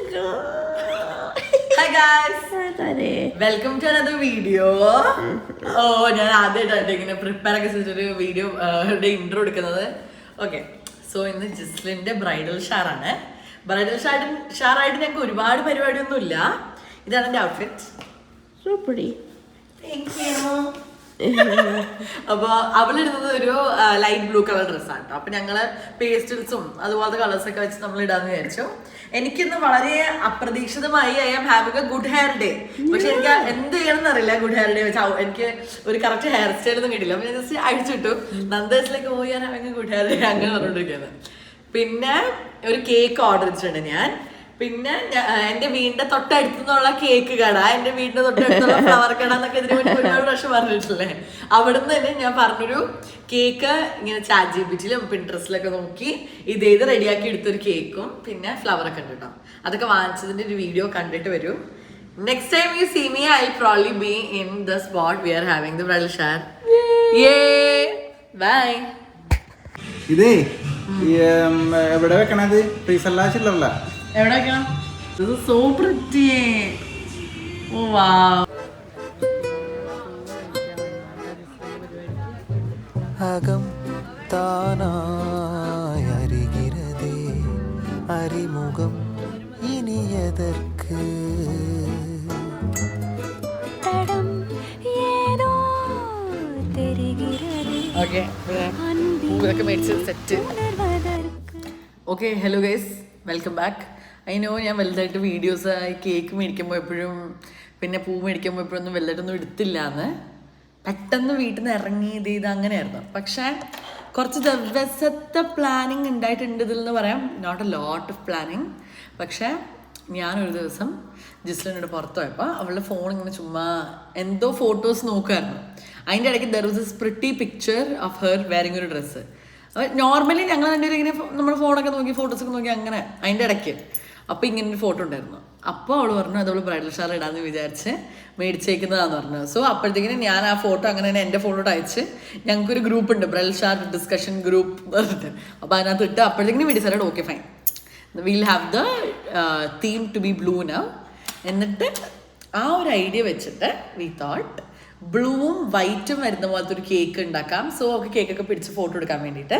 Hi guys, welcome to another video. ഞാൻ ആദ്യമായിട്ടാണ് ഇങ്ങനെ പ്രിപ്പയർ ഒക്കെ ചെയ്തിട്ടൊരു വീഡിയോ ഇൻട്രോ എടുക്കുന്നത്. ഓക്കെ, സോ ഇന്ന് ജിസ്ലിന്റെ ബ്രൈഡൽ ഷാറാണ്. ബ്രൈഡൽ ഷാറായിട്ട് ഞങ്ങൾക്ക് ഒരുപാട് പരിപാടിയൊന്നും ഇല്ല. ഇതാണ് എൻ്റെ ഔട്ട്ഫിറ്റ്. അപ്പൊ അവളിടുന്നത് ഒരു ലൈറ്റ് ബ്ലൂ കളർ ഡ്രസ്സാണ് കേട്ടോ. അപ്പൊ ഞങ്ങള് പേസ്റ്റൽസും അതുപോലത്തെ കളേഴ്സ് ഒക്കെ വെച്ച് നമ്മൾ ഇടാന്ന് വിചാരിച്ചു. എനിക്കിന്ന് വളരെ അപ്രതീക്ഷിതമായി I am having a good hair day. പക്ഷെ എനിക്ക് എന്ത് ചെയ്യണമെന്ന് അറിയില്ല. ഗുഡ് ഹെയർ ഡേ വെച്ചാൽ എനിക്ക് ഒരു കറക്റ്റ് ഹെയർ സ്റ്റൈൽ ഒന്നും കിട്ടില്ല. അപ്പൊ ഞാൻ ജസ്റ്റ് അഴിച്ചിട്ടു. നന്ദേഴ്സിലേക്ക് പോയി ഞാൻ ഹാവിംഗ് ഗുഡ് ഹെയർ ഡേ അങ്ങനെ പറഞ്ഞോണ്ടിരിക്കുന്നത്. പിന്നെ ഒരു കേക്ക് ഓർഡർ ചെയ്തിട്ടുണ്ട് ഞാൻ. പിന്നെ എന്റെ വീടിന്റെ തൊട്ടടുത്തുനിന്നുള്ള കേക്ക് കട, എന്റെ വീടിന്റെ തൊട്ടടുത്തുള്ള ഫ്ലവർ കട എന്നൊക്കെ ഇതിന് വേണ്ടി ഒരുപാട് പ്രാവശ്യം പറഞ്ഞിട്ടില്ലേ. അവിടുന്ന് തന്നെ ഞാൻ പറഞ്ഞൊരു കേക്ക് ഇങ്ങനെ ചാറ്റ് ജിപിടിയിലും പിൻട്രസ്റ്റിലൊക്കെ നോക്കി ഇതേത് റെഡിയാക്കി എടുത്തൊരു കേക്കും പിന്നെ ഫ്ലവറൊക്കെ ഉണ്ട് കേട്ടോ. അതൊക്കെ വാങ്ങിച്ചതിന്റെ ഒരു വീഡിയോ കണ്ടിട്ട് വരും. Next time you see me I probably be in the spot we are having the bridal shower. Bye. ഇതേ എവിടെ വെക്കണത്? ഫ്രീസറിലാ ചില്ലറല്ല? എവിടെ വെക്കണം? This is so pretty. Oh wow. അകം താനായി അരികിരതേ അറിമുഖം ഇനിയതற்கு തടം ഏതോ തെരികിരതേ. Okay, പൂവൊക്കെ മേടിച്ച് set. Okay, hello guys, welcome back. I know ഞാൻ വലുതായിട്ട് വീഡിയോസ് കേക്ക് മേടിക്കുമ്പോൾ എപ്പോഴും പിന്നെ പൂ മേടിക്കുമ്പോൾ എപ്പോഴൊന്നും വലുതായിട്ടൊന്നും എടുത്തില്ല എന്ന്. പെട്ടെന്ന് വീട്ടിൽ നിന്ന് ഇറങ്ങി ഇത് അങ്ങനെയായിരുന്നു. പക്ഷേ കുറച്ച് ദിവസത്തെ പ്ലാനിങ് ഉണ്ടായിട്ടുണ്ട് ഇതിൽ എന്ന് പറയാം. Not a lot of planning. പക്ഷേ ഞാനൊരു ദിവസം ജിസ്ലിനോട് പുറത്ത് പോയപ്പോൾ അവളുടെ ഫോൺ ഇങ്ങനെ ചുമ്മാ എന്തോ ഫോട്ടോസ് നോക്കുമായിരുന്നു. അതിൻ്റെ ഇടയ്ക്ക് there was A pretty picture of her wearing ഒരു ഡ്രസ്സ്. നോർമലി ഞങ്ങൾ രണ്ടുപേരും ഇങ്ങനെ നമ്മുടെ ഫോണൊക്കെ നോക്കി ഫോട്ടോസൊക്കെ നോക്കി അങ്ങനെ അതിൻ്റെ ഇടയ്ക്ക് അപ്പോൾ ഇങ്ങനെ ഒരു ഫോട്ടോ ഉണ്ടായിരുന്നു. അപ്പോൾ അവൾ പറഞ്ഞു അത് അവൾ ബ്രൈഡൽ ഷാർ ഇടാമെന്ന് വിചാരിച്ച് മേടിച്ചേക്കുന്നതാന്ന് പറഞ്ഞു. സോ അപ്പോഴത്തേക്കിനും ഞാൻ ആ ഫോട്ടോ അങ്ങനെ തന്നെ എൻ്റെ ഫോട്ടോട്ട് അയച്ച് ഞങ്ങൾക്കൊരു ഗ്രൂപ്പ് ഉണ്ട്, ബ്രൈഡൽ ഷാർ ഡിസ്കഷൻ ഗ്രൂപ്പ് പറഞ്ഞിട്ട്. അപ്പോൾ അതിനകത്ത് ഇട്ട് അപ്പോഴത്തേക്കിനും we decided okay fine will have the theme to be blue now. എന്നിട്ട് ആ ഒരു ഐഡിയ വെച്ചിട്ട് വി തോട്ട് ബ്ലൂവും വൈറ്റും വരുന്ന പോലത്തെ ഒരു കേക്ക് ഉണ്ടാക്കാം. സോ ഒക്കെ കേക്കൊക്കെ പിടിച്ച് ഫോട്ടോ എടുക്കാൻ വേണ്ടിയിട്ട്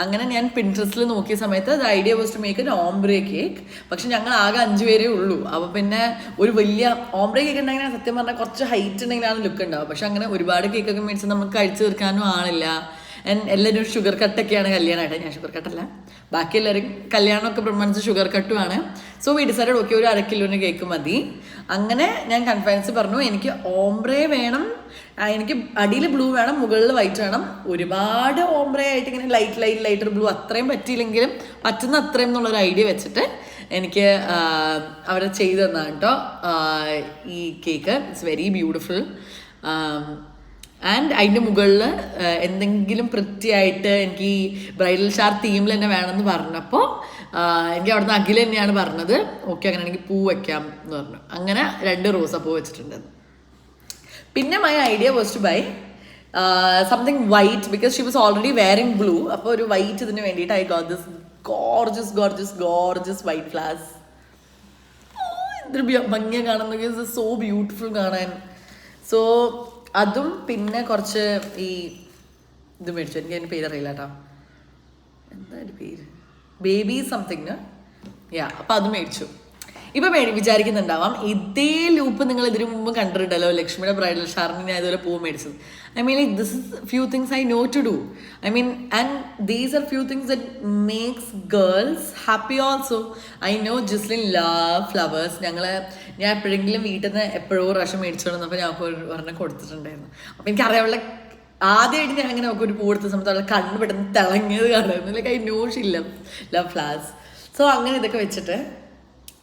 അങ്ങനെ ഞാൻ പിൻട്രസ്റ്റിൽ നോക്കിയ സമയത്ത് the idea was to make an ombre cake. പക്ഷെ ഞങ്ങൾ ആകെ 5 പേരേ ഉള്ളൂ. അപ്പോൾ പിന്നെ ഒരു വലിയ ഓംബ്രേ കേക്ക് ഉണ്ടെങ്കിൽ സത്യം പറഞ്ഞാൽ കുറച്ച് ഹൈറ്റ് ഉണ്ടെങ്കിലാണ് ലുക്ക് ഉണ്ടാവും. പക്ഷെ അങ്ങനെ ഒരുപാട് കേക്കൊക്കെ മേടിച്ച് നമുക്ക് കഴിച്ചു തീർക്കാനും ആളില്ല. എല്ലാവരും ഷുഗർ കട്ടൊക്കെയാണ് കല്യാണമായിട്ട്. ഞാൻ ഷുഗർ കട്ടല്ല, ബാക്കി എല്ലാവരും കല്യാണമൊക്കെ പ്രമാണിച്ച് ഷുഗർ കട്ടുമാണ്. സോ വി ഡിസൈഡഡ് ഓക്കെ ഒരു 1/2 കിലോന് കേക്ക് മതി. അങ്ങനെ ഞാൻ കൺഫൈൻസ് പറഞ്ഞു എനിക്ക് ഓംബ്രേ വേണം, എനിക്ക് അടിയിൽ ബ്ലൂ വേണം, മുകളിൽ വൈറ്റ് വേണം. ഒരുപാട് ഓംബ്രേ ആയിട്ട് ഇങ്ങനെ ലൈറ്റർ ബ്ലൂ അത്രയും പറ്റിയില്ലെങ്കിലും പറ്റുന്ന അത്രയും എന്നുള്ളൊരു ഐഡിയ വെച്ചിട്ട് എനിക്ക് അവർ ചെയ്തു തന്നാണ് കേട്ടോ ഈ cake. It's very beautiful. And അതിൻ്റെ മുകളിൽ എന്തെങ്കിലും വൃത്തിയായിട്ട് എനിക്ക് ഈ ബ്രൈഡൽ ഷാർ തീമിൽ തന്നെ വേണമെന്ന് പറഞ്ഞപ്പോൾ എനിക്ക് അവിടുന്ന് അഖിൽ തന്നെയാണ് പറഞ്ഞത് ഓക്കെ അങ്ങനെയാണെങ്കിൽ പൂ വയ്ക്കാം എന്ന് പറഞ്ഞു. അങ്ങനെ 2 റോസാപ്പൂ വെച്ചിട്ടുണ്ട്. പിന്നെ my idea was to buy something white because she was already wearing blue. അപ്പോൾ ഒരു വൈറ്റ് ഇതിന് വേണ്ടിയിട്ട് I got this gorgeous white flowers. ഇതൊരു ഭംഗിയെ കാണുന്ന സോ ബ്യൂട്ടിഫുൾ കാണാൻ. സോ അതും പിന്നെ കുറച്ച് ഈ ഇത് മേടിച്ചു. എനിക്ക് അതിൻ്റെ പേരറിയില്ല കേട്ടോ, എന്താ അതിൻ്റെ പേര്, ബേബി സംതിങ് അപ്പം അത് മേടിച്ചു. ഇപ്പം വിചാരിക്കുന്നുണ്ടാവാം ഇതേ ലൂപ്പ് നിങ്ങൾ ഇതിനു മുമ്പ് കണ്ടിട്ടുണ്ടല്ലോ ലക്ഷ്മിയുടെ ബ്രൈഡൽ ഷാറിന് ഞാൻ ഇതുപോലെ പൂ മേടിച്ചത്. I mean like this is few things I know to do. I mean and these are few things that makes girls happy also. I know Jislin love flowers. ഞാൻ എപ്പോഴെങ്കിലും വീട്ടിൽ നിന്ന് എപ്പോഴോ പ്രാവശ്യം മേടിച്ചു വന്നപ്പോൾ ഞാൻ ഒരെണ്ണം കൊടുത്തിട്ടുണ്ടായിരുന്നു. അപ്പോൾ എനിക്കറിയാവുള്ള ആദ്യമായിട്ട് ഞാൻ അങ്ങനെ നമുക്ക് ഒരു പൂ എടുത്ത സമയത്ത് അവളെ കണ്ണ് പെട്ടെന്ന് തിളങ്ങിയത് കാണുമായിരുന്നു. Like I know she love flowers. So അങ്ങനെ ഇതൊക്കെ വെച്ചിട്ട്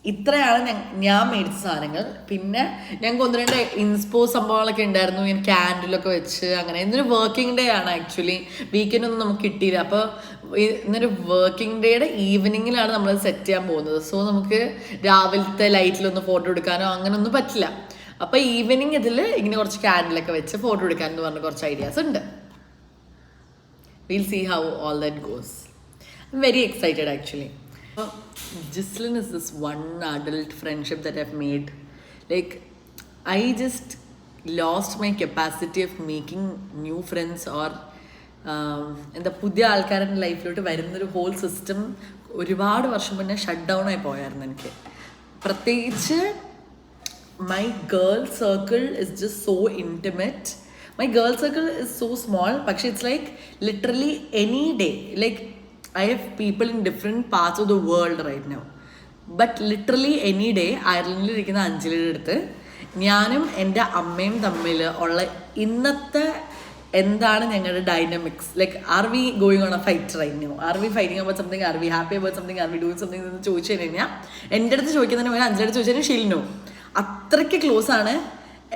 ഇത്രയാണ് ഞാൻ മേടിച്ച സാധനങ്ങൾ. പിന്നെ ഞങ്ങൾക്ക് 1-2 ഇൻസ്പോ സംഭവങ്ങളൊക്കെ ഉണ്ടായിരുന്നു. ഞാൻ ക്യാൻഡിലൊക്കെ വെച്ച് അങ്ങനെ. ഇന്നൊരു വർക്കിംഗ് ഡേ ആണ് ആക്ച്വലി, വീക്കെൻഡ് ഒന്നും നമുക്ക് കിട്ടിയില്ല. അപ്പോൾ ഇന്നൊരു വർക്കിംഗ് ഡേയുടെ ഈവനിങ്ങിലാണ് നമ്മൾ സെറ്റ് ചെയ്യാൻ പോകുന്നത്. സോ നമുക്ക് രാവിലത്തെ ലൈറ്റിലൊന്നും ഫോട്ടോ എടുക്കാനോ അങ്ങനെയൊന്നും പറ്റില്ല. അപ്പോൾ ഈവനിങ് ഇതിൽ ഇങ്ങനെ കുറച്ച് ക്യാൻഡിലൊക്കെ വെച്ച് ഫോട്ടോ എടുക്കാനെന്ന് പറഞ്ഞ കുറച്ച് ഐഡിയാസ് ഉണ്ട്. Will see how all that goes. I'm very excited actually. Gislin is this one adult friendship that I've made. Like, I just lost my capacity of making new friends or എന്താ പുതിയ ആൾക്കാരുടെ ലൈഫിലോട്ട് വരുന്നൊരു whole system ഒരുപാട് വർഷം മുന്നേ shut down ആയി പോയായിരുന്നു എനിക്ക്. പ്രത്യേകിച്ച് my girl circle is just so intimate. My girl circle is so small, പക്ഷേ it's like literally any day like I have people in different parts of the world right now. But literally any day അയർലൻഡിൽ ഇരിക്കുന്ന അഞ്ജലിയുടെ അടുത്ത് ഞാനും എൻ്റെ അമ്മയും തമ്മിൽ ഉള്ള ഇന്നത്തെ എന്താണ് ഞങ്ങളുടെ dynamics, like are we going on a fight right now, are we fighting about something, are we happy about something, are we doing something എന്ന് ചോദിച്ചു കഴിഞ്ഞാൽ എൻ്റെ അടുത്ത് ചോദിക്കുന്നതിന് മുന്നേ അഞ്ജലിയുടെ അടുത്ത് ചോദിച്ചാൽ ഷീൽ നോ. അത്രയ്ക്ക് ക്ലോസ് ആണ്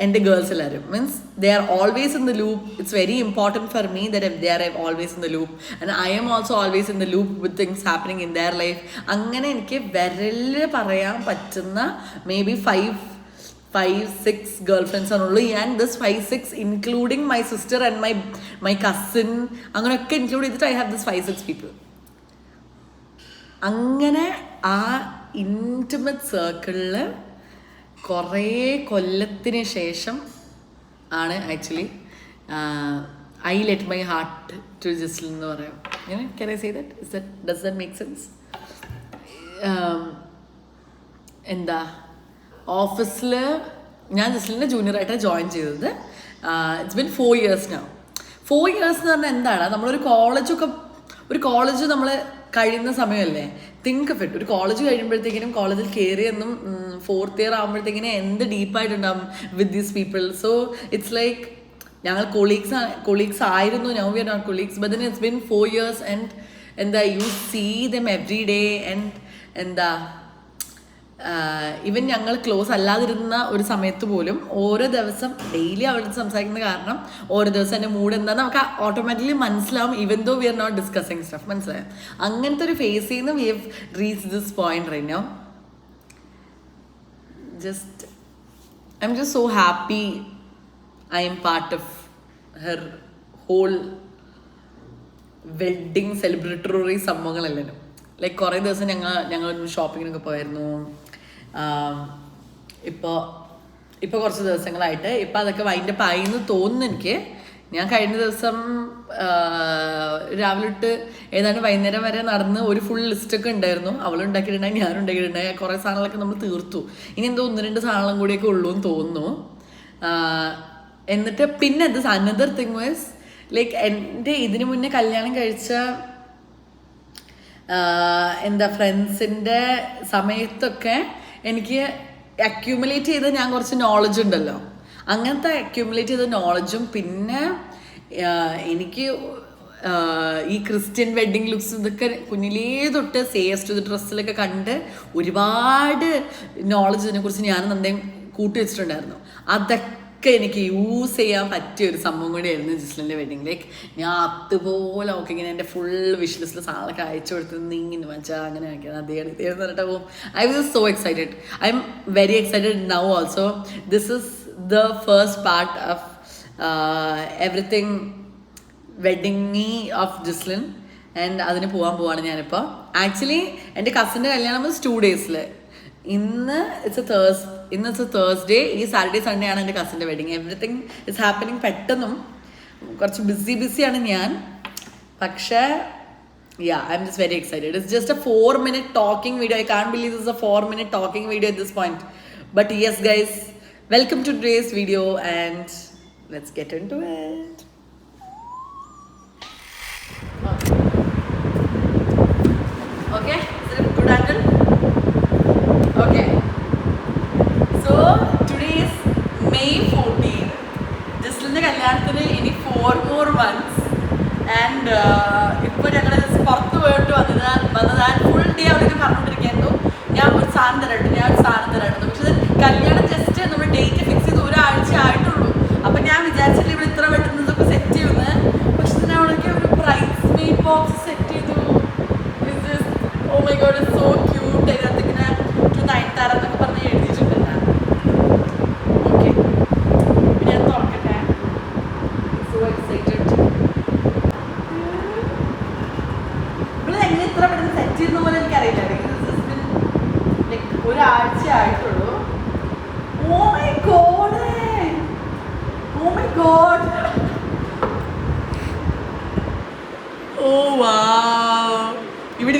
എൻ്റെ ഗേൾസ് എല്ലാവരും. Means they are always in the loop. It's very important for me that they are always in the loop and I'm also always in the loop with things happening in their life. അങ്ങനെ എനിക്ക് വിരല് പറയാൻ പറ്റുന്ന may be 5-6 girl friends ആണുള്ളൂ. And this 5-6 including my sister and my cousin, അങ്ങനെയൊക്കെ include ചെയ്തിട്ട് I have this 5-6 people. അങ്ങനെ ആ ഇൻറ്റിമേറ്റ് സർക്കിളിൽ കുറേ കൊല്ലത്തിന് ശേഷം ആണ് actually I let my heart to Jislin എന്ന് പറയാം. Can I say that? Does that make sense? എന്താ ഓഫീസിൽ ഞാൻ ജിസ്ലിൻ്റെ ജൂനിയറായിട്ടാണ് ജോയിൻ ചെയ്തത്. It's been 4 years now. 4 years എന്ന് പറഞ്ഞാൽ എന്താണ്, നമ്മളൊരു കോളേജ് നമ്മൾ കഴിയുന്ന സമയമല്ലേ. തിങ്ക് ഓഫ് ഇറ്റ്, ഒരു കോളേജ് കഴിയുമ്പോഴത്തേക്കിനും കോളേജിൽ കയറിയെന്നും 4th year ആകുമ്പോഴത്തേക്കിനും എന്ത് ഡീപ്പായിട്ടുണ്ടാവും with these people. So it's like ഞങ്ങൾ കൊളീഗ്സ് ആയിരുന്നു. Now we are not colleagues, but then it's been 4 years and എന്താ you see them every day. And എന്താ ഈവൻ ഞങ്ങൾ ക്ലോസ് അല്ലാതിരുന്ന ഒരു സമയത്ത് പോലും ഓരോ ദിവസം ഡെയിലി അവരുടെ സംസാരിക്കുന്ന കാരണം ഓരോ ദിവസം എൻ്റെ മൂഡ് എന്താണെന്ന് നമുക്ക് ഓട്ടോമാറ്റിക്കലി മനസ്സിലാവും, even though we are not discussing stuff. മനസ്സിലായോ? അങ്ങനത്തെ ഒരു ഫേസിൽ നിന്ന് we have reach this point right now. I'm just so happy I'm part of her whole wedding celebratory സംഭവങ്ങളെല്ലാം. ലൈക്ക് കുറേ ദിവസം ഞങ്ങൾ ഷോപ്പിങ്ങിനൊക്കെ പോയിരുന്നു. ഇപ്പോൾ കുറച്ച് ദിവസങ്ങളായിട്ട് ഇപ്പം അതൊക്കെ വൈൻഡപ്പ് ആയി എന്ന് തോന്നുന്നു എനിക്ക്. ഞാൻ കഴിഞ്ഞ ദിവസം രാവിലെ തൊട്ട് ഏതാണ്ട് വൈകുന്നേരം വരെ നടന്ന് ഒരു ഫുൾ ലിസ്റ്റൊക്കെ ഉണ്ടായിരുന്നു. അവളുണ്ടാക്കിയിട്ടുണ്ടായി, ഞാനും ഉണ്ടാക്കിയിട്ടുണ്ടായി. കുറേ സാധനങ്ങളൊക്കെ നമ്മൾ തീർത്തു. ഇനി എന്തോ 1-2 സാധനങ്ങളും കൂടിയൊക്കെ ഉള്ളൂ എന്ന് തോന്നുന്നു. എന്നിട്ട് പിന്നെ അനദർ തിങ് വാസ് ലൈക്ക് എൻ്റെ ഇതിനു മുന്നേ കല്യാണം കഴിച്ച എന്താ ഫ്രണ്ട്സിൻ്റെ സമയത്തൊക്കെ എനിക്ക് അക്യൂമുലേറ്റ് ചെയ്ത് ഞാൻ കുറച്ച് നോളജ് ഉണ്ടല്ലോ. അങ്ങനത്തെ അക്യൂമുലേറ്റ് ചെയ്ത നോളജും പിന്നെ എനിക്ക് ഈ ക്രിസ്ത്യൻ വെഡ്ഡിങ് ലുക്സ് ഇതൊക്കെ കുഞ്ഞിലേ തൊട്ട് സേസ് ടു ദ ഡ്രസ്സിലൊക്കെ കണ്ട് ഒരുപാട് നോളജ് ഇതിനെക്കുറിച്ച് ഞാൻ നന്നായി കൂട്ടി വെച്ചിട്ടുണ്ടായിരുന്നു. അതൊക്കെ എനിക്ക് യൂസ് ചെയ്യാൻ പറ്റിയ ഒരു സംഭവം കൂടിയായിരുന്നു ജിസ്ലിൻ്റെ വെഡിങ്. ലൈക്ക് ഞാൻ അതുപോലെ ഓക്കെ ഇങ്ങനെ എൻ്റെ ഫുൾ വിഷ് ലിസ്റ്റിൽ സാധനമൊക്കെ അയച്ചു കൊടുത്ത് ഇങ്ങനെ വെച്ചാൽ അങ്ങനെ ആക്കിയത് അതേയാണ് ഇതേന്ന് പറഞ്ഞിട്ട് പോകും. I was so excited. I'm very excited now also. This is the first part of everything wedding of Jislin and അതിന് പോവാണ് ഞാനിപ്പോൾ. ആക്ച്വലി എൻ്റെ കസിൻ്റെ കല്യാണം 2 days. ഇന്ന് ഇറ്റ്സ് എ തേഴ്സ്ഡേ. ഈ സാറ്റർഡേ സൺഡേ ആണ് എൻ്റെ കസിൻ്റെ വെഡിങ്. Everything it's happening. പെട്ടെന്നും കുറച്ച് ബിസിയാണ് ഞാൻ, പക്ഷേ I'm just very excited. It's just a 4-minute talking video. I can't believe this is a 4-minute talking video at this point. But yes guys, welcome to today's video and let's get into it. Okay, is it a good angle? Okay, so today is May 14. ജിസ്ലിൻ്റെ കല്യാണത്തിന് ഇനി 4 more months. And ഇപ്പോൾ ഞങ്ങൾ പുറത്ത് പോയിട്ട് വന്നതാൽ full day അവർക്ക് പറഞ്ഞുകൊണ്ടിരിക്കുന്നു ഞാൻ ഒരു സാധനം തരായിരുന്നു. പക്ഷെ കല്യാണം ജസ്റ്റ് നമ്മൾ ഡേറ്റ് ഫിക്സ് ചെയ്ത് 1 ആഴ്ച ആയിട്ടുള്ളൂ. അപ്പം ഞാൻ വിചാരിച്ചില്ല ഇവിടെ ഇത്ര പെട്ടെന്ന് ഇതൊക്കെ സെറ്റ് ചെയ്യുമെന്ന്. പക്ഷെ തന്നെ അവളൊക്കെ ഒരു പ്രൈസ് മെയ്ഡ് ബോക്സ് സെറ്റ് ചെയ്തു. Oh my god, it's so cute. അതിനകത്ത് ഇങ്ങനെ ടു നയൻതാര എന്നൊക്കെ പറഞ്ഞ് എഴുതിയിട്ടുണ്ട്. ഓക്കെ, ഞാൻ തുറക്കട്ടെ. So excited. ഇവിടെ എങ്ങനെ ഇത്ര പെട്ടെന്ന് സെറ്റ് ചെയ്യുന്ന പോലെ എനിക്കറിയില്ല. ഒരാഴ്ച ആയിട്ടുള്ളൂ. Oh my god, oh my god, oh wow. ഇവിടെ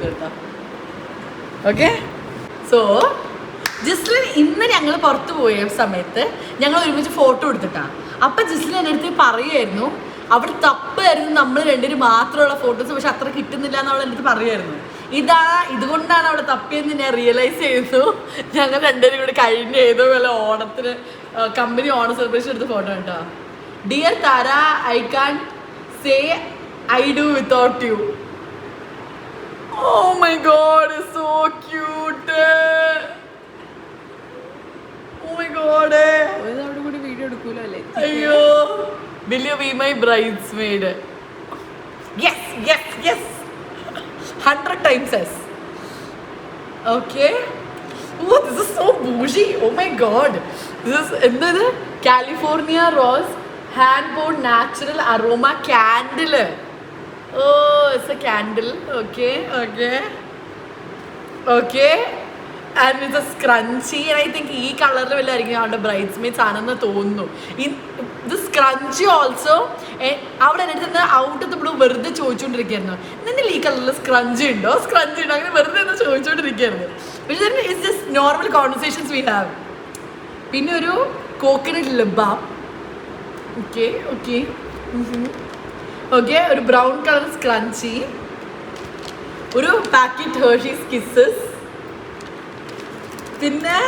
നിർത്താം. ഓക്കെ, സോ ജിസ്ലിൻ ഇന്ന് ഞങ്ങൾ പുറത്തു പോയ സമയത്ത് ഞങ്ങൾ ഒരുമിച്ച് ഫോട്ടോ എടുത്തിട്ടാണ്. അപ്പം ജിസ്ലിൻ എൻ്റെ അടുത്ത് പറയുമായിരുന്നു അവിടെ തപ്പായിരുന്നു നമ്മൾ രണ്ടുപേരും മാത്രമുള്ള ഫോട്ടോസ്, പക്ഷെ അത്ര കിട്ടുന്നില്ല എന്ന് അവൾ എൻ്റെ അടുത്ത് പറയുമായിരുന്നു. ഇതുകൊണ്ടാണ് അവിടെ തപ്പിയെന്ന് ഞാൻ റിയലൈസ് ചെയ്തു. ഞങ്ങൾ രണ്ടുപേരും കൂടി കഴിഞ്ഞ ഏതോ വല്ല ഓണത്തിന് കമ്പനി ഓണം സെലിബ്രേഷൻ എടുത്ത ഫോട്ടോ കേട്ടോ. Dear Tara, I can say I do without you. Oh my god, it's so cute. Oh my god. അവിടെ കൂടി വീഡിയോ എടുക്കൂലോ അല്ലേ? അയ്യോ, will you be my bridesmaid? Yes, yes, yes. 100 times yes. Okay. Oh, this is so bougie. Oh my god. This is എന്താണ്? California Rose hand poured natural aroma candle. Oh, it's a candle. Okay, okay, okay. And it's a scrunchie. And I think ഈ കളറിൽ വല്ലതായിരിക്കും അവളുടെ ബ്രൈഡ്സ്മെയ്ഡ്സ് ആണെന്ന് തോന്നുന്നു. ഇത് scrunchie also അവിടെ എൻ്റെ അടുത്ത് ഔട്ട് ഓഫ് ദ ബ്ലൂ വെറുതെ ചോദിച്ചുകൊണ്ടിരിക്കുകയായിരുന്നു, നിന്റെ ഈ കളറിൽ സ്ക്രഞ്ചി ഉണ്ടോ, സ്ക്രഞ്ചി ഉണ്ടോ, അങ്ങനെ വെറുതെ ഒന്ന് ചോദിച്ചുകൊണ്ടിരിക്കുകയായിരുന്നു. പക്ഷേ it's just normal conversations we have. പിന്നെ ഒരു coconut lip balm. Okay okay okay, ഒരു ബ്രൗൺ കളർ സ്ക്രഞ്ചി, ഒരു പാക്കറ്റ് ഹെർഷീസ് കിസ്സസ്, പിന്നെ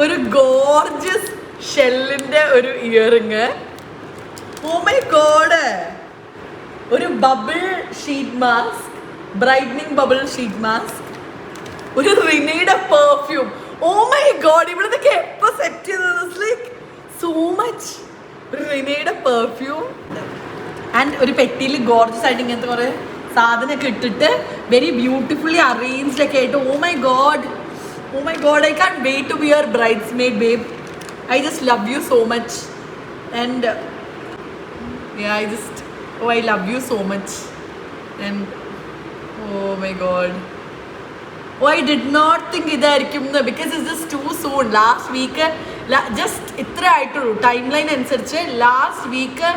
ഒരു ഗോർജിയസ് ഷെല്ലിൻ്റെ ഒരു ഇയറിങ്. ഓ മൈ ഗോഡ്, ഒരു bubble sheet mask, brightening bubble sheet mask, ഒരു റിനയുടെ പെർഫ്യൂം. ഓ മൈ ഗോഡ്, ഇവിടുന്നൊക്കെ എപ്പോൾ സെറ്റ് ചെയ്തത്, ലൈക്ക് സോ മച്ച്. ഒരു റിനയുടെ പെർഫ്യൂം ആൻഡ് ഒരു പെട്ടിയിൽ ഗോർജസ് ആയിട്ട് ഇങ്ങനത്തെ കുറേ സാധനമൊക്കെ ഇട്ടിട്ട് വെരി ബ്യൂട്ടിഫുള്ളി അറേഞ്ച്ഡ് ഒക്കെ ആയിട്ട്. Oh my god, oh my god, I can't wait to be your bridesmaid babe. I just love you so much and I just I love you so much and oh my god. Oh I did not think ഇതായിരിക്കും എന്ന്, because it's just too soon. Last week just ഇത്ര ആയിട്ടുള്ളൂ time line അനുസരിച്ച്. Last week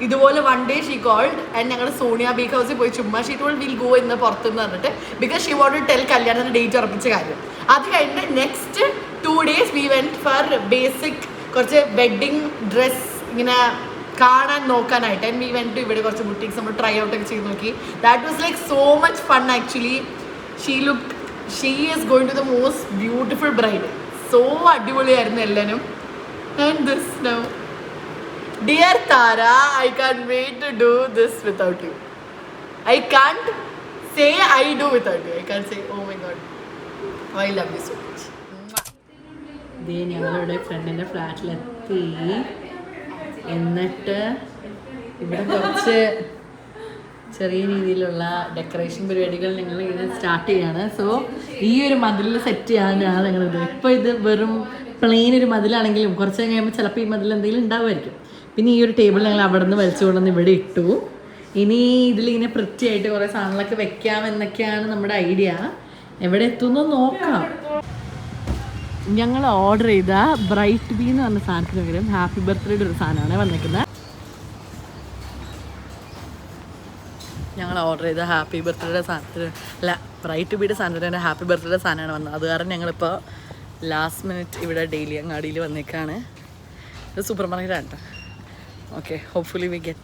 ഇതുപോലെ one day she called and ഞങ്ങൾ Sonia bake ഹൗസിൽ പോയി ചുമ്മാ ഷീ ടോൾഡ് വിൽ ഗോ ഇന്ന് പുറത്തുനിന്ന് പറഞ്ഞിട്ട്, because she won't to tell കല്യാണത്തിൻ്റെ ഡേറ്റ് ഉറപ്പിച്ച കാര്യം. അത് കഴിഞ്ഞിട്ട് next 2 days we went for basic കുറച്ച് വെഡ്ഡിങ് ഡ്രസ് ഇങ്ങനെ കാണാൻ നോക്കാനായിട്ട്. ആൻഡ് വി വെൻറ്റ് ടു ഇവിടെ കുറച്ച് ബുട്ടീക്സ് നമ്മൾ ട്രൈ ഔട്ട് ഒക്കെ ചെയ്ത് നോക്കി. That was like so much fun actually. She is going to the most beautiful bride. So അടിപൊളിയായിരുന്നു എല്ലാവരും. And this now, dear Tara, I can't wait to do this without you. I can't say I do without you. I can't say oh my god, I love you so much. ഞങ്ങളുടെ ഫ്രണ്ടിൻ്റെ ഫ്ലാറ്റിലെത്തി. എന്നിട്ട് ഇവിടെ കുറച്ച് ചെറിയ രീതിയിലുള്ള decoration പരിപാടികൾ ഞങ്ങൾ ഇങ്ങനെ സ്റ്റാർട്ട് ചെയ്യാണ്. സോ ഈ ഒരു മതിലിൽ സെറ്റ് ചെയ്യാനാണ് ഞങ്ങളിത്. ഇപ്പോൾ ഇത് വെറും പ്ലെയിൻ ഒരു മതിലാണെങ്കിലും കുറച്ച് കഴിയുമ്പോൾ ചിലപ്പോൾ ഈ മതിൽ എന്തെങ്കിലും ഉണ്ടാവുമായിരിക്കും. പിന്നെ ഈ ഒരു ടേബിൾ ഞങ്ങൾ അവിടെ നിന്ന് വലിച്ചു കൊണ്ടുവന്ന് ഇവിടെ ഇട്ടു. ഇനി ഇതിലിങ്ങനെ വൃത്തിയായിട്ട് കുറേ സാധനങ്ങളൊക്കെ വെക്കാം എന്നൊക്കെയാണ് നമ്മുടെ ഐഡിയ. എവിടെ എത്തുമെന്ന് നോക്കാം. ഞങ്ങൾ ഓർഡർ ചെയ്ത ബ്രൈറ്റ് ബീ എന്ന് പറഞ്ഞ സാധനത്തിന് പകരം ഹാപ്പി ബർത്ത്ഡേയുടെ ഒരു സാധനമാണ് വന്നിരിക്കുന്നത്. ഞങ്ങൾ ഓർഡർ ചെയ്ത ഹാപ്പി ബർത്ത്ഡേയുടെ സാധനത്തിന് അല്ല, ബ്രൈറ്റ് ബീയുടെ സാധനത്തിന് ഹാപ്പി ബർത്ത്ഡേ സാധനമാണ് വന്നത്. അത് കാരണം ഞങ്ങളിപ്പോൾ ലാസ്റ്റ് മിനിറ്റ് ഇവിടെ ഡെയിലി അങ്ങാടിയിൽ വന്നേക്കാണ്. ഇത് സൂപ്പർ മാർക്കറ്റാണ് കേട്ടോ. Okay, hopefully we get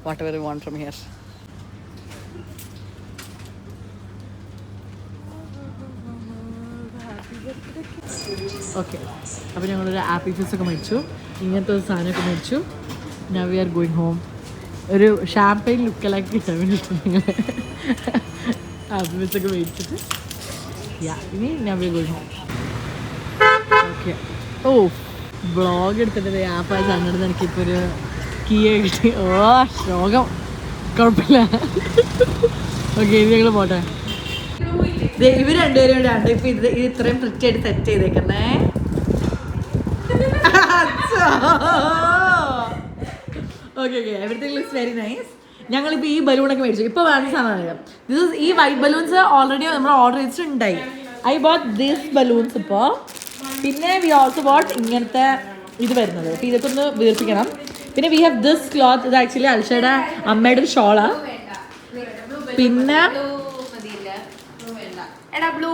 whatever we want from here. Okay, അപ്പോൾ ഞങ്ങളൊരു ആപ്പി ഫിസ് ഒക്കെ മേടിച്ചു, ഇങ്ങനത്തെ ഒരു സാധനമൊക്കെ മേടിച്ചു. Now we are going home. ഒരു ഷാമ്പയിൻ ലുക്കലാക്കി കിട്ടാൻ വേണ്ടിയിട്ട് നിങ്ങൾ ആപ്പി ഫിസ് ഒക്കെ മേടിച്ചിട്ട് ഇനി now we are going home. Okay. Oh, vlog എടുത്തിട്ട് ആപ്പായ സാധനം എനിക്കിപ്പോൾ ഒരു കീയ കിട്ടി. ഓ ശോകം, കുഴപ്പമില്ല. ഓക്കെ, ഇനി ഞങ്ങൾ പോട്ടെ. ഇവർ രണ്ടുപേരും കൂടെ ആണ് ഇപ്പം ഇത് ഇത്രയും വൃത്തിയായിട്ട് സെറ്റ് ചെയ്തേക്കുന്നേ. Okay okay, everything looks very nice. ഞങ്ങളിപ്പോൾ ഈ ബലൂണൊക്കെ മേടിച്ചു. ഇപ്പോൾ വേണ്ട സാധനം അറിയാം. ഈ വൈറ്റ് ബലൂൺസ് ഓൾറെഡി നമ്മൾ ഓർഡർ ചെയ്തിട്ടുണ്ടായി. ഐ ബോട്ട് ദിസ് ബലൂൺസ് ഇപ്പോൾ. പിന്നെ വി ഓൾസോ ബോട്ട് ഇങ്ങനത്തെ ഇത് വരുന്നത്. അപ്പോൾ ഇതൊക്കെ ഒന്ന് വീർപ്പിക്കണം. പിന്നെ വി ഹാവ് ദിസ് ക്ലോത്ത്. ഇത് ആക്ച്വലി അൽഷയുടെ അമ്മയുടെ ഒരു ഷോളാണ്. പിന്നെ ബ്ലൂ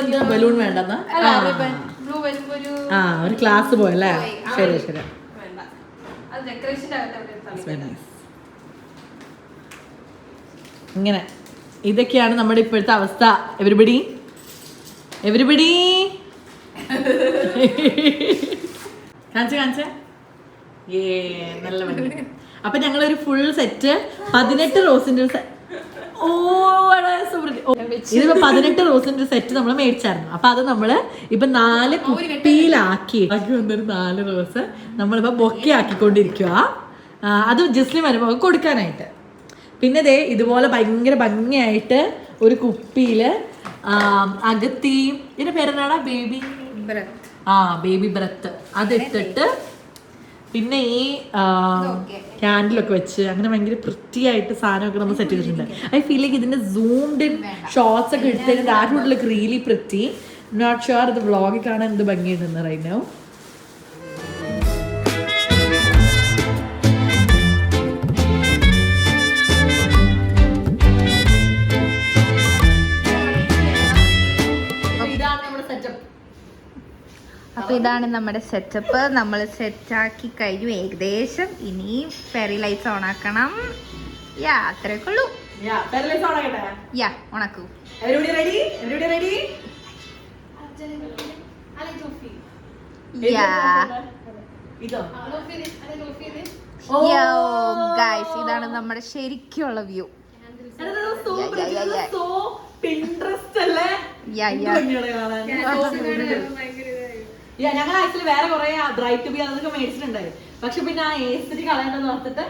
എന്താ ബലൂൺ വേണ്ടെന്ന് ഒരു ക്ലാസ് പോയല്ലേ. ശരി ശരി. ഇങ്ങനെ ഇതൊക്കെയാണ് നമ്മുടെ ഇപ്പോഴത്തെ അവസ്ഥ. എവരിബഡി കാണിച്ചേ നല്ല ഭംഗി. അപ്പൊ ഞങ്ങളൊരു ഫുൾ സെറ്റ് 18 റോസിന്റെ ഒരു ഇതിപ്പോ 18 റോസിന്റെ സെറ്റ് നമ്മൾ മേടിച്ചായിരുന്നു. അപ്പൊ അത് നമ്മള് ഇപ്പൊ 4 കുപ്പിയിലാക്കി വന്നൊരു 4 റോസ് നമ്മളിപ്പോ ബൊക്കെ ആക്കിക്കൊണ്ടിരിക്കുക. അത് ജസ്ലി വരുമ്പോ കൊടുക്കാനായിട്ട്. പിന്നെ ദേ ഇതുപോലെ ഭയങ്കര ഭംഗിയായിട്ട് ഒരു കുപ്പിയില് അകത്തി ഇതിന്റെ പേരെന്നാടാ ബേബി ബ്രത്ത് അതിട്ടിട്ട് പിന്നെ ഈ ക്യാൻഡിലൊക്കെ വെച്ച് അങ്ങനെ ഭയങ്കര വൃത്തിയായിട്ട് സാധനമൊക്കെ നമ്മൾ സെറ്റ് ചെയ്തിട്ടുണ്ട്. ഐ ഫീൽ ലൈക്ക് ഇതിന്റെ സൂംഡ് ഇൻ ഷോർട്സ് ഒക്കെ എടുത്തതിന് that would look really pretty. Not sure ഇത് വ്ളോഗിൽ കാണാൻ എന്ത് ഭംഗിയുണ്ടെന്ന് റൈറ്റ് നൗ. അപ്പോൾ ഇതാണ് നമ്മുടെ സെറ്റപ്പ്. നമ്മൾ സെറ്റാക്കി കഴിഞ്ഞു ഏകദേശം. ഇനി ഫെറി ലൈറ്റ്സ് ഓൺ ആക്കണം. യാ അത്രയൊക്കെ ഉള്ളൂ. യാ ഓണാക്കൂ. ഗൈസ് ഇതാണ് നമ്മുടെ ശരിക്കുള്ള വ്യൂ. ഞങ്ങൾ ആക്ച്വലി വേറെ കുറെ ബ്രൈറ്റ് ബി അതൊക്കെ മേടിച്ചിട്ടുണ്ടായി. പക്ഷെ പിന്നെ ആ ഏസ്തെറ്റിക് കളയണ്ടെന്ന് ഓർത്തിട്ട്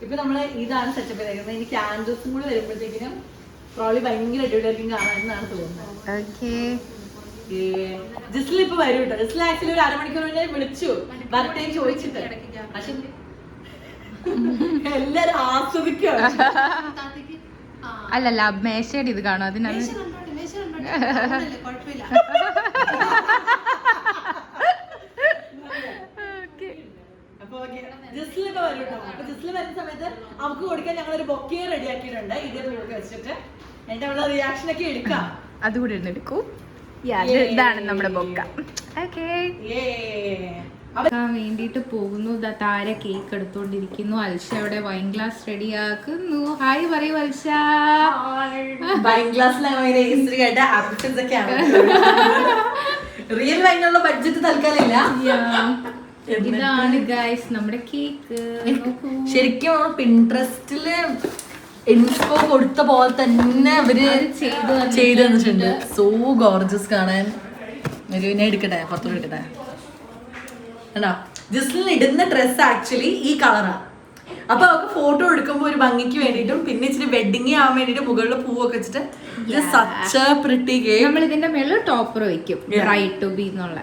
ഇപ്പൊ നമ്മള് ഇതാണ് സെറ്റപ്പ് ചെയ്തേക്കുന്നത്. ഇനി ക്യാൻഡിൽസും കൂടി വരുമ്പോഴത്തേക്കിനും പ്രോബ്ലി ഭയങ്കര അടിപൊളിയായിരിക്കും കാണാനെന്നാണ് തോന്നുന്നത്. ജിസ്ലി ഇപ്പൊ വരും കേട്ടോ. ജിസ്ലി ആക്ച്വലി ഒരു അരമണിക്കൂർ മുന്നേ വിളിച്ചു വരട്ടെ ചോദിച്ചിട്ട്. പക്ഷെ എല്ലാരും ആസ്വദിക്കുക. അല്ലല്ല മേശയുടെ ഇത് കാണും. അതിനാണ് ജിസ്ലിപ്പോ വരും കേട്ടോ. അപ്പൊ ജിസ്ലി വരുന്ന സമയത്ത് നമുക്ക് കൊടുക്കാൻ ഞങ്ങളൊരു ബൊക്കെ റെഡി ആക്കിയിട്ടുണ്ട്. ഇതേ ബൊക്കെ വെച്ചിട്ട് എന്നിട്ട് അവളുടെ റിയാക്ഷൻ ഒക്കെ എടുക്കാം. അതുകൂടി എടുക്കൂ. ഇതാണ് നമ്മുടെ ബൊക്ക. വേണ്ടിട്ട് പോകുന്നു. താര കേക്ക് എടുത്തോണ്ടിരിക്കുന്നു. അൽഷ അവിടെ വൈൻ ഗ്ലാസ് റെഡി ആക്കുന്നു. ഹായ് പറയൂ അൽഷ. വൈൻ ഗ്ലാസ്സിലായിട്ട് ആപ്ഷൻസ് ഒക്കെയാണ്. റിയൽ വൈനുള്ള ബഡ്ജറ്റ് തൽക്കാലില്ല. ഇതാണ് ഗൈസ് നമ്മുടെ കേക്ക്. ശരിക്കും പിൻട്രസ്റ്റില് ഇൻഫോ കൊടുത്ത പോലെ തന്നെ അവര് ചെയ്തു തന്നിട്ടുണ്ട്. സോ ഗോർജസ് കാണാൻ. ഞാൻ എടുക്കട്ടെ, പുറത്തോട്ട് എടുക്കട്ടെ. കണ്ടോ, ജസ്റ്റിന് ഇടുന്ന ഡ്രസ് ആക്ച്വലി ഈ കളറാണ്. അപ്പൊ അവർക്ക് ഫോട്ടോ എടുക്കുമ്പോൾ ഒരു ഭംഗിക്ക് വേണ്ടിയിട്ടും പിന്നെ ഇച്ചിരി വെഡിങ് ആവാൻ വേണ്ടിട്ട് മുകളിൽ പൂവൊക്കെ വെച്ചിട്ട് സച്ച് പ്രിട്ടി കേക്ക്. നമ്മൾ ഇതിന്റെ മേളിൽ ടോപ്പർ വെക്കും. റൈറ്റ് ടു ബി എന്നുള്ള.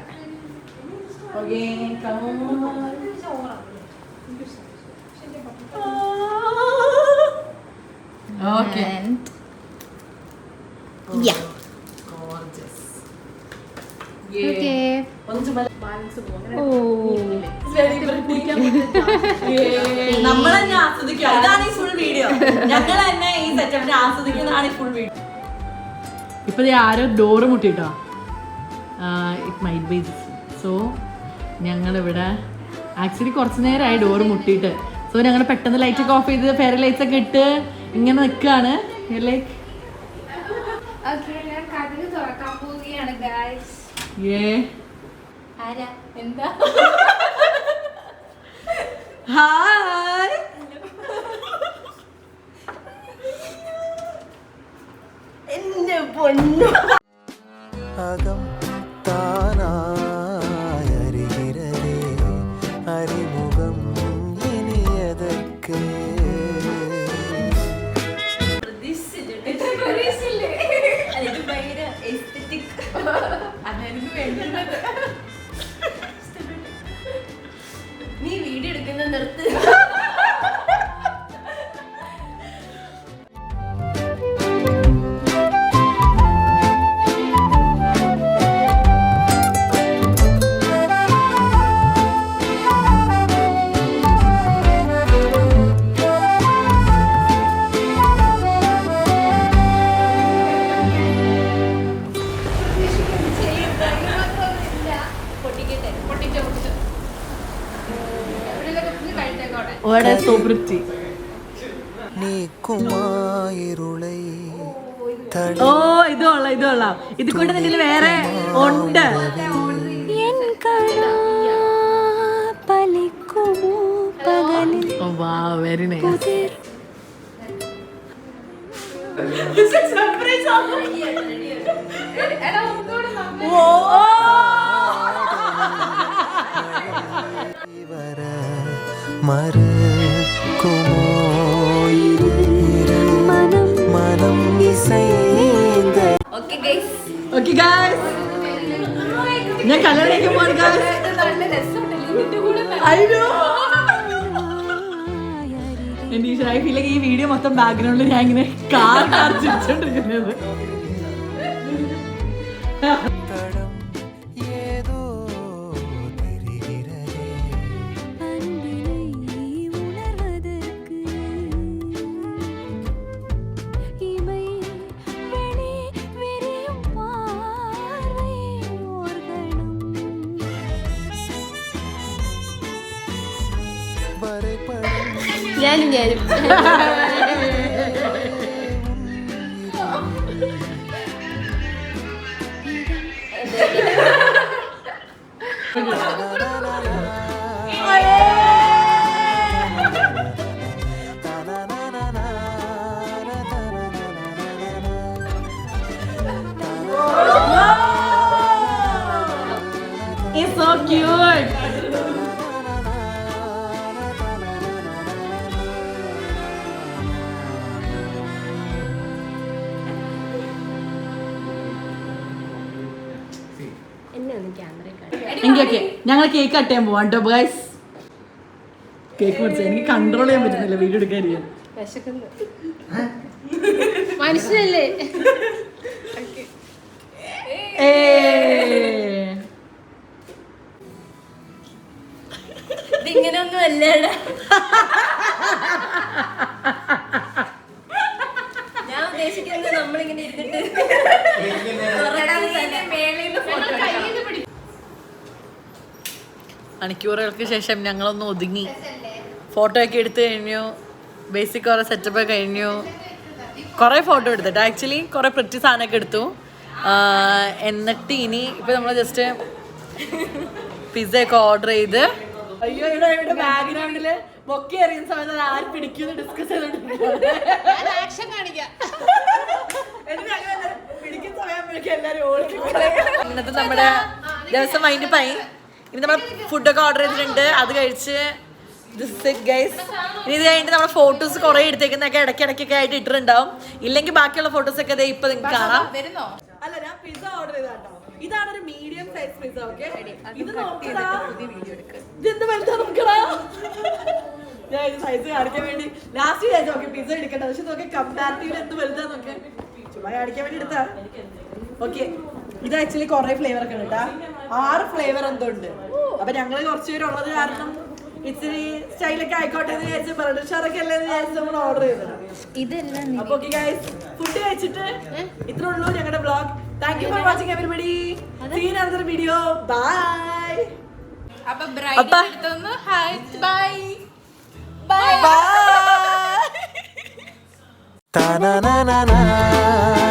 നമ്മളെന്നെ ആസ്വദിക്കുക. ഇതാണ് ഈ ഫുൾ വീഡിയോ. ഞങ്ങൾ തന്നെ ഈ സെറ്റപ്പിനെ ആസ്വദിക്കുന്നതാണ് ഈ ഫുൾ വീഡിയോ. ഇപ്പൊ ആരോ ഡോറ് മുട്ടിട്ടോ. It might be. സോ ഞങ്ങളിവിടെ ആക്ച്വലി കുറച്ച് നേരമായി ഡോറ് മുട്ടിയിട്ട്. സോ ഞങ്ങൾ പെട്ടെന്ന് ലൈറ്റ് ഒക്കെ ഓഫ് ചെയ്ത് ഫെയർ ലൈറ്റ്സ് ഒക്കെ ഇട്ട് ഇങ്ങനെ നിൽക്കുകയാണ്. ലൈക്ക് എന്താ ഹായ്. എന്റെ പൊന്നു അകം താനായരികിരതേ അറിമുഖം ഇനിയതൊക്കെ നീ വീഡിയോ എടുക്കുന്ന നിർത്ത്. പാവാട സോ പ്രിറ്റി. നീക്കുമായിരുളை ഓ ഇത് കൊള്ളാം. ഇത് കൊണ്ട് നിന്നിൽ വേറെ ഉണ്ട്. Very nice. വര മറക്കുമോ മനം ഇസൈന്ത ഓക്കേ ഗൈസ്, ഞാൻ കല്യാണിക്ക് പോവാൻ ഗൈസ്. എന്റെ ഈശ്വര ഫീലേക്ക് ഈ വീഡിയോ മൊത്തം ബാക്ക്ഗ്രൗണ്ടിൽ ഞാൻ ഇങ്ങനെ കാർ ചിരിച്ചോണ്ടിരിക്കുന്നത്. തടം ഏതോ തിരികിരേ വരപടം ഞാനും It's so cute. എങ്കിലൊക്കെ ഞങ്ങൾ കേക്ക് കട്ട് ചെയ്യാൻ പോവാം കേട്ടോ ഗൈസ്. കേക്ക് മുറിച്ച് എനിക്ക് കൺട്രോൾ ചെയ്യാൻ പറ്റുന്നില്ല വീഡിയോ എടുക്കാതിരിക്കാൻ. മനുഷ്യനല്ലേ? ഇതിങ്ങനെയൊന്നും അല്ലേടാ. ഞാൻ ഉദ്ദേശിക്കുന്നത് നമ്മളിങ്ങനെ ഇരുന്നിട്ട് മണിക്കൂറുകൾക്ക് ശേഷം ഞങ്ങളൊന്ന് ഒതുങ്ങി ഫോട്ടോ ഒക്കെ എടുത്തു കഴിഞ്ഞു. ബേസിക് കുറേ സെറ്റപ്പ് കഴിഞ്ഞു. കുറേ ഫോട്ടോ എടുത്തിട്ട് ആക്ച്വലി കുറേ പ്രിറ്റി സാധനമൊക്കെ എടുത്തു. എന്നിട്ട് ഇനി ഇപ്പം നമ്മൾ ജസ്റ്റ് പിസ്സ ഒക്കെ ഓർഡർ ചെയ്ത് അയ്യോ ഇവിടെ ബാക്ക്ഗ്രൗണ്ടിൽ ബൊക്കെ എറിയുന്ന സമയത്ത് ആര് പിടിക്കുമെന്ന് ഡിസ്കസ് ചെയ്തോണ്ടിരിക്കുന്നത്. പിടിക്കുന്ന സമയമ്പോഴേക്കും എല്ലാവരും ഓടിക്കും. ഇന്നത്തെ നമ്മുടെ ദിവസം വൈൻഡ് പായി. ഇനി നമ്മൾ ഫുഡൊക്കെ ഓർഡർ ചെയ്തിട്ടുണ്ട്. അത് കഴിച്ച് ഗൈസ് ഇനി ഇത് കഴിഞ്ഞിട്ട് നമ്മുടെ ഫോട്ടോസ് കുറേ എടുത്തേക്കുന്നൊക്കെ ഇടയ്ക്കിടയ്ക്കൊക്കെ ആയിട്ട് ഇട്ടിട്ടുണ്ടാവും. ഇല്ലെങ്കിൽ ബാക്കിയുള്ള ഫോട്ടോസ് ഒക്കെ ഇപ്പൊ നിങ്ങൾക്ക് കാണാം. അല്ല ഞാൻ പിസ്സ ഓർഡർ ചെയ്താട്ടോ. ഇതാണ് ഒരു മീഡിയം സൈസ് പിസ്സ. ഓക്കെ ഇത് ഇതെന്ത് വലുതാ നോക്കടാ. ഞാൻ ഇത് സൈസ് കാണിക്കാൻ വേണ്ടി ലാസ്റ്റ് വിചാരിച്ചു ഓക്കെ പിസ്സ എടുക്കട്ടെ. പക്ഷെ നോക്കി കമ്പാരിറ്റീവ് എന്ത് വലുതാ നോക്കെ ചുമ്മാ കാണിക്കാൻ വേണ്ടി എടുത്താ. ഓക്കെ ഇത് ആക്ച്വലി കുറെ ഫ്ലേവർ ഒക്കെ ഉണ്ട് കേട്ടാ. 6 ഫ്ലേവർ എന്തോ ഉണ്ട്. അപ്പൊ ഞങ്ങള് കുറച്ചുപേരുള്ളത് കാരണം ഇച്ചിരി സ്റ്റൈലൊക്കെ ആയിക്കോട്ടെ എന്ന് വിചാരിച്ചു ബ്രഡ്ഷറൊക്കെ അല്ലേ എന്ന് വിചാരിച്ചു നമ്മൾ ഓർഡർ ചെയ്തത്. അപ്പൊ ഓക്കെ ഗൈസ് ഫുഡ് കഴിച്ചിട്ട് ഇത്രേ ഉള്ളൂ ഞങ്ങളുടെ vlog. Thank you for watching everybody. See you in another video. Bye. അപ്പൊ ബ്രൈഡ് എടുത്തൊന്ന് hi bye Ta na na na na